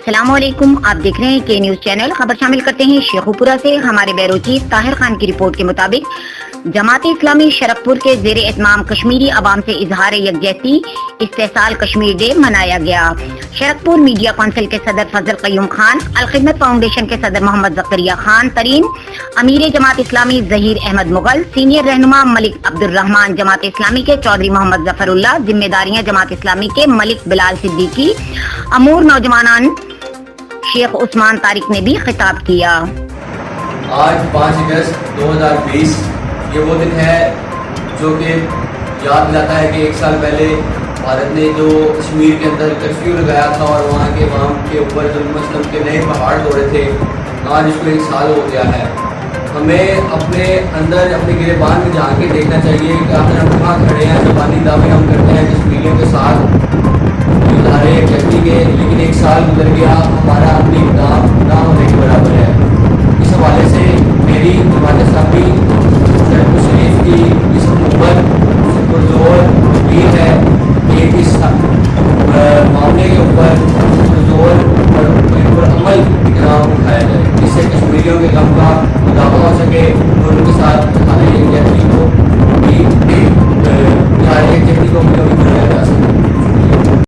السلام علیکم، آپ دیکھ رہے ہیں کے نیوز چینل۔ خبر شامل کرتے ہیں شیخوپورہ سے۔ ہمارے بیرو چیف طاہر خان کی رپورٹ کے مطابق جماعت اسلامی شرکپور کے زیر اہتمام کشمیری عوام سے اظہار یکجہتی استحصال کشمیر ڈے منایا گیا۔ شرکپور میڈیا کونسل کے صدر فضل قیوم خان، الخدمت فاؤنڈیشن کے صدر محمد زکریا خان ترین، امیر جماعت اسلامی ظہیر احمد مغل، سینئر رہنما ملک عبد الرحمان جماعت اسلامی کے چودھری محمد ظفر اللہ، ذمہ داریاں جماعت اسلامی کے ملک بلال صدیقی، امور نوجوانان شیخ عثمان طارق نے بھی خطاب کیا۔ آج 5 اگست 2020 یہ وہ دن ہے جو کہ یاد دلاتا ہے کہ 1 سال پہلے بھارت نے جو کشمیر کے اندر کرفیو لگایا تھا اور وہاں کے عوام کے اوپر جو مسلم کے نئے پہاڑ توڑے تھے، آج اس کو 1 سال ہو گیا ہے۔ ہمیں اپنے اندر اپنے گریبان میں جا کے دیکھنا چاہیے کہ آخر ہم کہاں کھڑے ہیں۔ زبانی دعوے ہم کرتے ہیں کشمیریوں کے ساتھ اظہار یکجہتی کے، لیکن 1 سال گزر گیا، ہمارا اپنی اقدام نہ ہونے کے برابر ہے۔ اس حوالے سے میری جماعت اسلامی شرکپور شریف کی اس محبت سے پرزور امید ہے کہ اس معاملے کے اوپر پرزور اور پرعمل اقدام اٹھایا جائے، جس سے کشمیریوں کے غم کا مداوع ہو سکے اور ان کے ساتھ